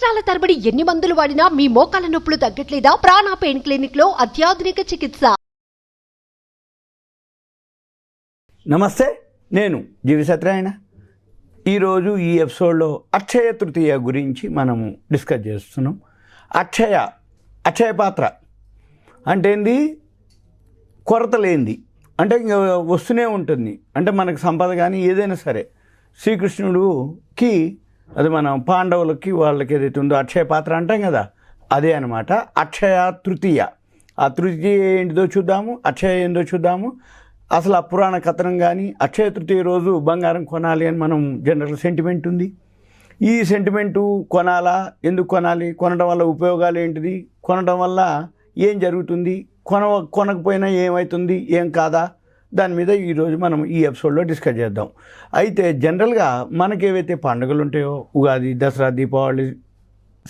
సంవత్సరాల తరబడి ఎన్ని మందులు వాడినా మీ మోకాల నొప్పులు తగ్గట్లేదా? ప్రాణ పెయిన్ క్లినిక్ లో అత్యాధునిక చికిత్స. నమస్తే, నేను జీవి సత్యనారాయణ. ఈరోజు ఈ ఎపిసోడ్లో అక్షయ తృతీయ గురించి మనము డిస్కస్ చేస్తున్నాం. అక్షయ పాత్ర అంటే ఏంది? కొరత లేనిది, అంటే ఇంకా వస్తూనే ఉంటుంది. అంటే మనకు సంపద కానీ ఏదైనా సరే శ్రీకృష్ణుడికి, అది మనం పాండవులకి వాళ్ళకి ఏదైతే ఉందో అక్షయ పాత్ర అంటాం కదా, అదే అనమాట అక్షయ తృతీయ. ఆ తృతీయ ఏంటిదో చూద్దాము, అక్షయ ఏందో చూద్దాము. అసలు ఆ పురాణ కథనం కానీ అక్షయ తృతీయ రోజు బంగారం కొనాలి అని మనం జనరల్ సెంటిమెంట్ ఉంది. ఈ సెంటిమెంటు కొనాలా, ఎందుకు కొనాలి, కొనడం వల్ల ఉపయోగాలు ఏంటిది, కొనడం వల్ల ఏం జరుగుతుంది, కొనకపోయినా ఏమవుతుంది, ఏం కాదా, దాని మీద ఈరోజు మనం ఈ ఎపిసోడ్లో డిస్కస్ చేద్దాం. అయితే జనరల్గా మనకి ఏవైతే పండుగలు ఉంటాయో, ఉగాది, దసరా, దీపావళి,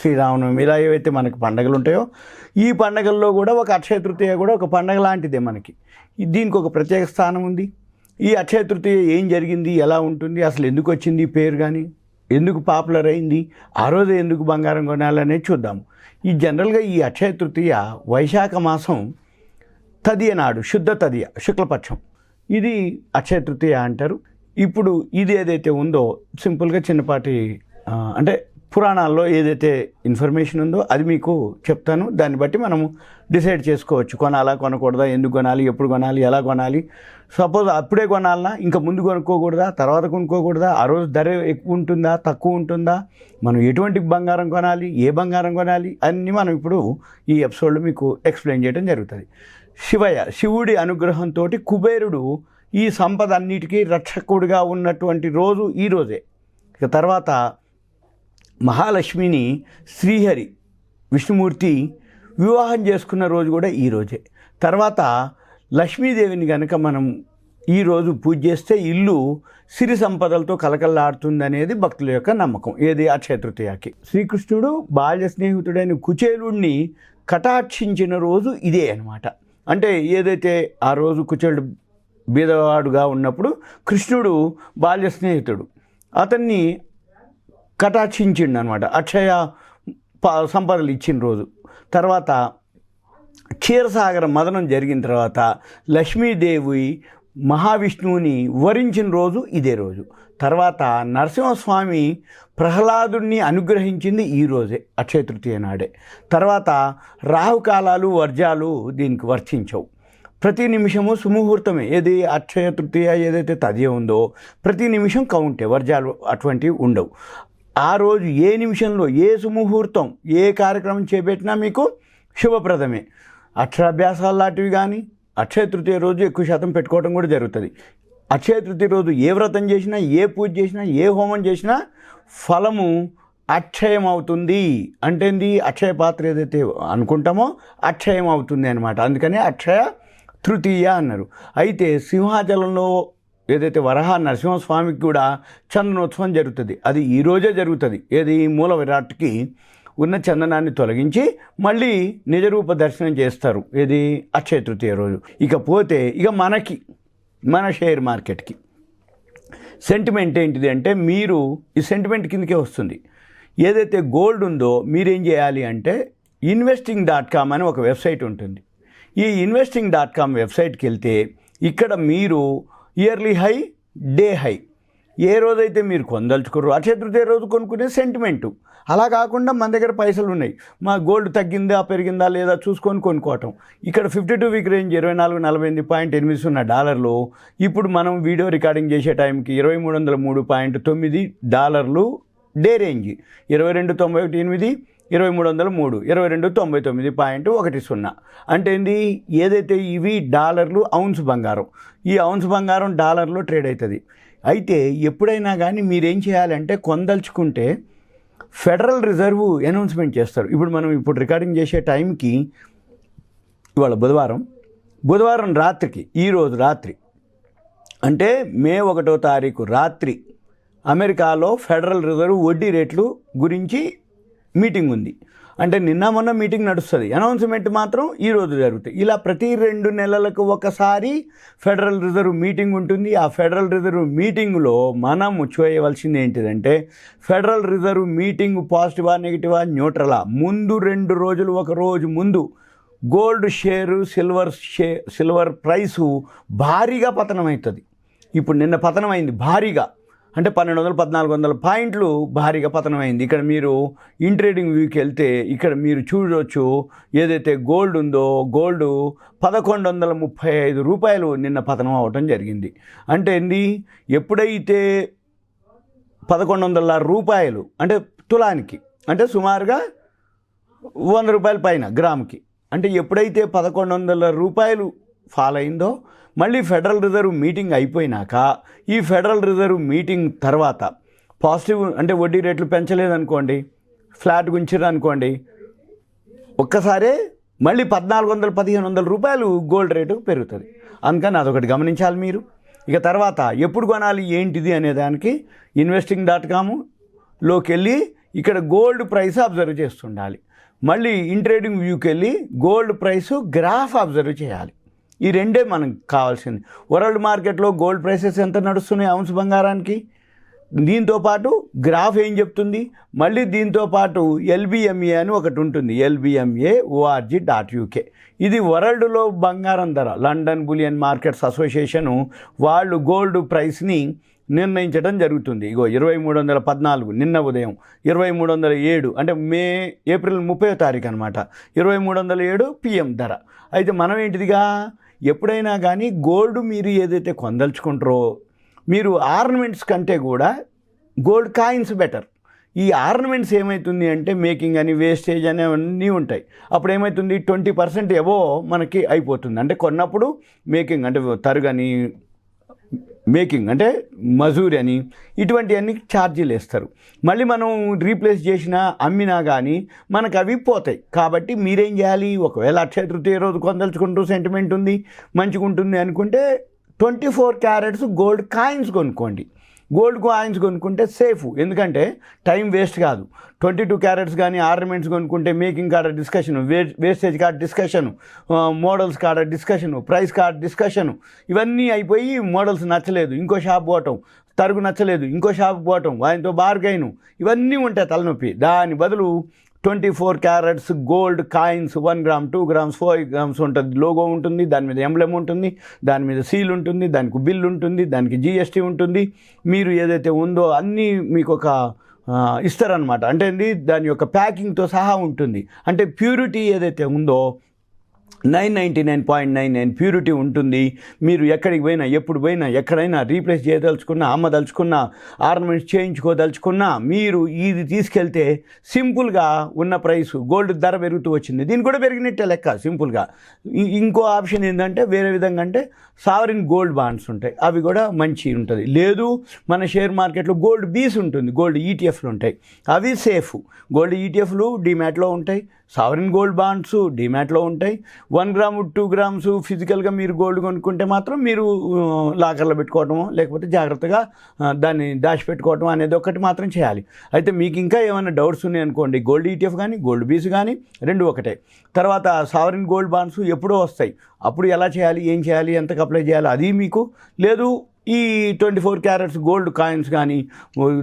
శ్రీరామనవమి, ఇలా ఏవైతే మనకి పండుగలు ఉంటాయో, ఈ పండుగల్లో కూడా ఒక అక్షయ తృతీయ కూడా ఒక పండుగ లాంటిదే మనకి. దీనికి ఒక ప్రత్యేక స్థానం ఉంది. ఈ అక్షయ తృతీయ ఏం జరిగింది, ఎలా ఉంటుంది, అసలు ఎందుకు వచ్చింది పేరు, కానీ ఎందుకు పాపులర్ అయింది, ఆ రోజు ఎందుకు బంగారం కొనాలనేది చూద్దాము. ఈ జనరల్గా ఈ అక్షయ తృతీయ వైశాఖ మాసం తదియ నాడు, శుద్ధ తదియ, శుక్లపక్షం, ఇది అక్షయ తృతీయ అంటారు. ఇప్పుడు ఇది ఏదైతే ఉందో సింపుల్గా చిన్నపాటి అంటే పురాణాల్లో ఏదైతే ఇన్ఫర్మేషన్ ఉందో అది మీకు చెప్తాను. దాన్ని బట్టి మనము డిసైడ్ చేసుకోవచ్చు, కొనాలా కొనకూడదా, ఎందుకు కొనాలి, ఎప్పుడు కొనాలి, ఎలా కొనాలి. సపోజ్ అప్పుడే కొనాలన్నా, ఇంకా ముందు కొనుక్కోకూడదా, తర్వాత కొనుక్కోకూడదా, ఆ రోజు ధర ఎక్కువ ఉంటుందా, తక్కువ ఉంటుందా, మనం ఎటువంటి బంగారం కొనాలి, ఏ బంగారం కొనాలి, అన్నీ మనం ఇప్పుడు ఈ ఎపిసోడ్లో మీకు ఎక్స్ప్లెయిన్ చేయడం జరుగుతుంది. శివుడి అనుగ్రహంతో కుబేరుడు ఈ సంపద అన్నిటికీ రక్షకుడిగా ఉన్నటువంటి రోజు ఈ రోజే. ఇక తర్వాత మహాలక్ష్మిని శ్రీహరి విష్ణుమూర్తి వివాహం చేసుకున్న రోజు కూడా ఈ రోజే. తర్వాత లక్ష్మీదేవిని కనుక మనం ఈరోజు పూజ చేస్తే ఇల్లు సిరి సంపదలతో కలకల్లాడుతుందనేది భక్తుల యొక్క నమ్మకం. ఏది? అక్షయ తృతీయకి. శ్రీకృష్ణుడు బాల్య స్నేహితుడైన కుచేలుడిని కటాక్షించిన రోజు ఇదే అనమాట. అంటే ఏదైతే ఆ రోజు కుచేలుడు బీదవాడుగా ఉన్నప్పుడు కృష్ణుడు బాల్య స్నేహితుడు, అతన్ని కటాక్షించిండు అనమాట, అక్షయ సంపదలు ఇచ్చిన రోజు. తర్వాత క్షీరసాగర మదనం జరిగిన తర్వాత లక్ష్మీదేవి మహావిష్ణువుని వరించిన రోజు ఇదే రోజు. తర్వాత నరసింహస్వామి ప్రహ్లాదుడిని అనుగ్రహించింది ఈ రోజే, అక్షయ తృతీయ నాడే. తర్వాత రాహుకాలాలు, వర్జాలు దీనికి వర్తించవు. ప్రతి నిమిషము సుముహూర్తమే. ఏది? అక్షయ తృతీయ ఏదైతే తదియ ఉందో ప్రతి నిమిషం కౌంటే, వర్జాలు అటువంటివి ఉండవు. ఆ రోజు ఏ నిమిషంలో ఏ సుముహూర్తం ఏ కార్యక్రమం చేపట్టినా మీకు శుభప్రదమే. అక్షరాభ్యాసాలు లాంటివి కానీ అక్షయ తృతీయ రోజు ఎక్కువ శాతం పెట్టుకోవడం కూడా జరుగుతుంది. అక్షయ తృతీయ రోజు ఏ వ్రతం చేసినా, ఏ పూజ చేసినా, ఏ హోమం చేసినా ఫలము అక్షయం అవుతుంది. అంటే అక్షయ పాత్ర ఏదైతే అనుకుంటామో అక్షయం అవుతుంది అనమాట. అందుకని అక్షయ తృతీయ అన్నారు. అయితే సింహాచలంలో ఏదైతే వరహ నరసింహస్వామికి కూడా చందనోత్సవం జరుగుతుంది. అది ఈరోజే జరుగుతుంది. ఏది? మూల విరాట్కి ఉన్న చందనాన్ని తొలగించి మళ్ళీ నిజరూప దర్శనం చేస్తారు. ఏది? అక్షయ తృతీయ రోజు. ఇకపోతే మన షేర్ మార్కెట్కి సెంటిమెంట్ ఏంటిది అంటే, మీరు ఈ సెంటిమెంట్ కిందకే వస్తుంది. ఏదైతే గోల్డ్ ఉందో మీరేం చేయాలి అంటే investing.com అని ఒక వెబ్సైట్ ఉంటుంది. ఈ investing.com వెబ్సైట్కి వెళ్తే ఇక్కడ మీరు ఇయర్లీ హై, డే హై, ఏ రోజైతే మీరు కొనదలుచుకోరు అక్షయ తృతీయ రోజు కొనుక్కునే సెంటిమెంటు. అలా కాకుండా మన దగ్గర పైసలు ఉన్నాయి, మా గోల్డ్ తగ్గిందా పెరిగిందా లేదా చూసుకొని కొనుక్కోవటం. ఇక్కడ 52 వీక్ రేంజ్ $24.48 ఇప్పుడు మనం వీడియో రికార్డింగ్ చేసే టైంకి $2303.9 డే రేంజ్, 2291.8, 2303, 2299.10. అంటే ఏంది? ఏదైతే ఇవి డాలర్లు, ఔన్స్ బంగారం, ఈ ఔన్స్ బంగారం డాలర్లో ట్రేడ్ అవుతుంది. అయితే ఎప్పుడైనా కానీ మీరేం చేయాలంటే కొనదలుచుకుంటే ఫెడరల్ రిజర్వ్ అనౌన్స్మెంట్ చేస్తారు. మనం రికార్డింగ్ చేసే టైంకి ఇవాళ బుధవారం రాత్రికి, ఈరోజు రాత్రి అంటే మే 1వ తారీఖు రాత్రి అమెరికాలో ఫెడరల్ రిజర్వ్ వడ్డీ రేట్లు గురించి మీటింగ్ ఉంది అంటే నిన్న మొన్న మీటింగ్ నడుస్తుంది, అనౌన్స్మెంట్ మాత్రం ఈరోజు జరుగుతాయి. ఇలా ప్రతి 2 నెలలకు ఒకసారి ఫెడరల్ రిజర్వ్ మీటింగ్ ఉంటుంది. ఆ ఫెడరల్ రిజర్వ్ మీటింగ్లో మనము చేయవలసింది ఏంటిదంటే ఫెడరల్ రిజర్వ్ మీటింగ్ పాజిటివా నెగిటివా న్యూట్రలా ముందు 2 రోజులు, ఒక రోజు ముందు గోల్డ్ షేరు సిల్వర్ ప్రైసు భారీగా పతనమవుతుంది. ఇప్పుడు నిన్న పతనమైంది భారీగా, అంటే 1200-1400 పాయింట్లు భారీగా పతనమైంది. ఇక్కడ మీరు ఇన్ ట్రేడింగ్ వ్యూకి వెళ్తే ఇక్కడ మీరు చూడవచ్చు ఏదైతే గోల్డ్ ఉందో గోల్డ్ 1135 రూపాయలు నిన్న పతనం అవ్వటం జరిగింది. అంటే ఏంది, ఎప్పుడైతే 1100 రూపాయలు అంటే తులానికి అంటే సుమారుగా 100 రూపాయల పైన గ్రాముకి, అంటే ఎప్పుడైతే 1100 రూపాయలు ఫాల్ అయిందో మళ్ళీ ఫెడరల్ రిజర్వ్ మీటింగ్ అయిపోయినాక ఈ ఫెడరల్ రిజర్వ్ మీటింగ్ తర్వాత పాజిటివ్ అంటే వడ్డీ రేట్లు పెంచలేదనుకోండి, ఫ్లాట్గా ఉంచారు అనుకోండి, ఒక్కసారే మళ్ళీ 1400-1500 రూపాయలు గోల్డ్ రేటు పెరుగుతుంది. అందుకని అదొకటి గమనించాలి మీరు. ఇక తర్వాత ఎప్పుడు కొనాలి ఏంటిది అనే దానికి investing.comలోకి వెళ్ళి ఇక్కడ గోల్డ్ ప్రైస్ అబ్జర్వ్ చేస్తుండాలి. మళ్ళీ ఇన్ ట్రేడింగ్ వ్యూకి వెళ్ళి గోల్డ్ ప్రైసు గ్రాఫ్ అబ్జర్వ్ చేయాలి. ఈ రెండే మనకు కావాల్సింది. వరల్డ్ మార్కెట్లో గోల్డ్ ప్రైసెస్ ఎంత నడుస్తున్నాయి ఔన్స్ బంగారానికి, దీంతోపాటు గ్రాఫ్ ఏం చెప్తుంది, మళ్ళీ దీంతోపాటు LBMA అని ఒకటి ఉంటుంది, LBMA.org.uk. ఇది వరల్డ్లో బంగారం ధర, లండన్ బులియన్ మార్కెట్స్ అసోసియేషను వాళ్ళు గోల్డ్ ప్రైస్ని నిర్ణయించడం జరుగుతుంది. ఇగో 2314 నిన్న ఉదయం, 2307 అంటే ఏప్రిల్ 30వ తారీఖు అనమాట, 2307 PM ధర. అయితే మనం ఏంటిదిగా ఎప్పుడైనా కానీ గోల్డ్ మీరు ఏదైతే కొనదలుచుకుంటారో మీరు ఆర్నమెంట్స్ కంటే కూడా గోల్డ్ కాయిన్స్ బెటర్. ఈ ఆర్నమెంట్స్ ఏమవుతుంది అంటే మేకింగ్ అని వేస్టేజ్ అని అన్నీ ఉంటాయి. అప్పుడు ఏమవుతుంది 20% ఎవో మనకి అయిపోతుంది. అంటే కొన్నప్పుడు మేకింగ్ అంటే తరుగని, మేకింగ్ అంటే మజూరి అని ఇటువంటివన్నీ ఛార్జీలు వేస్తారు. మళ్ళీ మనం రీప్లేస్ చేసినా అమ్మినా కానీ మనకు అవి పోతాయి. కాబట్టి మీరేం చేయాలి, ఒకవేళ అక్షయ తృతీయ రోజు కొందలుచుకుంటూ సెంటిమెంట్ ఉంది మంచిగా ఉంటుంది అనుకుంటే 24 క్యారెట్స్ గోల్డ్ కాయిన్స్ కొనుక్కోండి. గోల్డ్ కాయిన్స్ కొనుక్కుంటే సేఫ్, ఎందుకంటే టైం వేస్ట్ కాదు. 22 క్యారెట్స్ కానీ ఆర్నమెంట్స్ కొనుక్కుంటే మేకింగ్ కాడ discussion, wastage card discussion, models కాడ డిస్కషను, ప్రైస్ కార్డ్ డిస్కషను, ఇవన్నీ అయిపోయి మోడల్స్ నచ్చలేదు ఇంకో షాప్ పోవటం, తరుగు నచ్చలేదు ఇంకో షాప్ పోవటం, ఆయనతో బార్గైను, ఇవన్నీ ఉంటాయి తలనొప్పి. దాని బదులు 24 carats gold coins 1 gram 2 grams 4 grams ఉంటుంది, లోగో ఉంటుంది, దాని మీద ఎంబ్లెమ్ ఉంటుంది, దాని మీద సీల్ ఉంటుంది, దానికి బిల్ ఉంటుంది, దానికి GST ఉంటుంది. మీరు ఏదైతే ఉందో అన్నీ మీకు ఒక ఇస్తారనమాట. అంటే దాని యొక్క ప్యాకింగ్తో సహా ఉంటుంది. అంటే ప్యూరిటీ ఏదైతే ఉందో 999.99 ప్యూరిటీ ఉంటుంది. మీరు ఎక్కడికి పోయినా, ఎప్పుడు పోయినా, ఎక్కడైనా రీప్లేస్ చేయదలుచుకున్నా, అమ్మదలుచుకున్నా, ఆర్నమెంట్స్ చేయించుకోదలుచుకున్నా మీరు ఇది తీసుకెళ్తే సింపుల్గా ఉన్న ప్రైస్ గోల్డ్ ధర పెరుగుతూ వచ్చింది, దీనికి కూడా పెరిగినట్టే లెక్క సింపుల్గా. ఇంకో ఆప్షన్ ఏంటంటే వేరే విధంగా అంటే సావరిన్ గోల్డ్ బాండ్స్ ఉంటాయి, అవి కూడా మంచి ఉంటుంది. లేదు మన షేర్ మార్కెట్లో గోల్డ్ బీస్ ఉంటుంది, గోల్డ్ ETFలు ఉంటాయి, అవి సేఫ్. గోల్డ్ ETFలు డిమ్యాట్లో ఉంటాయి, సావరిన్ గోల్డ్ బాండ్స్ డిమ్యాట్లో ఉంటాయి. 1 గ్రాము 2 గ్రామ్స్ ఫిజికల్గా మీరు గోల్డ్ కొనుక్కుంటే మాత్రం మీరు లాకర్లో పెట్టుకోవటమో లేకపోతే జాగ్రత్తగా దాన్ని దాచిపెట్టుకోవటం అనేది ఒకటి మాత్రం చేయాలి. అయితే మీకు ఇంకా ఏమైనా డౌట్స్ ఉన్నాయనుకోండి, గోల్డ్ ETF కానీ గోల్డ్ బీస్ కానీ రెండు ఒకటే. తర్వాత సావరిన్ గోల్డ్ బాండ్స్ ఎప్పుడో వస్తాయి, అప్పుడు ఎలా చేయాలి, ఏం చేయాలి, ఎంతకు అప్లై చేయాలి అది మీకు లేదు. ఈ 24 క్యారెట్స్ గోల్డ్ కాయిన్స్ కానీ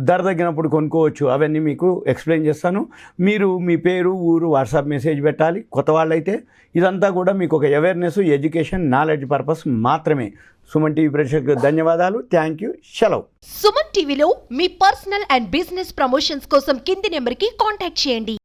ధర తగ్గినప్పుడు కొనుక్కోవచ్చు, అవన్నీ మీకు ఎక్స్ప్లెయిన్ చేస్తాను. మీరు మీ పేరు, ఊరు, వాట్సాప్ మెసేజ్ పెట్టాలి కొత్త వాళ్ళైతే. ఇదంతా కూడా మీకు ఒక అవేర్నెస్, ఎడ్యుకేషన్, నాలెడ్జ్ పర్పస్ మాత్రమే. సుమన్ టీవీ ప్రేక్షకులకు ధన్యవాదాలు. Thank you. సెలవు. సుమన్ టీవీలో మీ పర్సనల్ అండ్ బిజినెస్ ప్రమోషన్స్ కోసం కింది నెంబర్కి కాంటాక్ట్ చేయండి.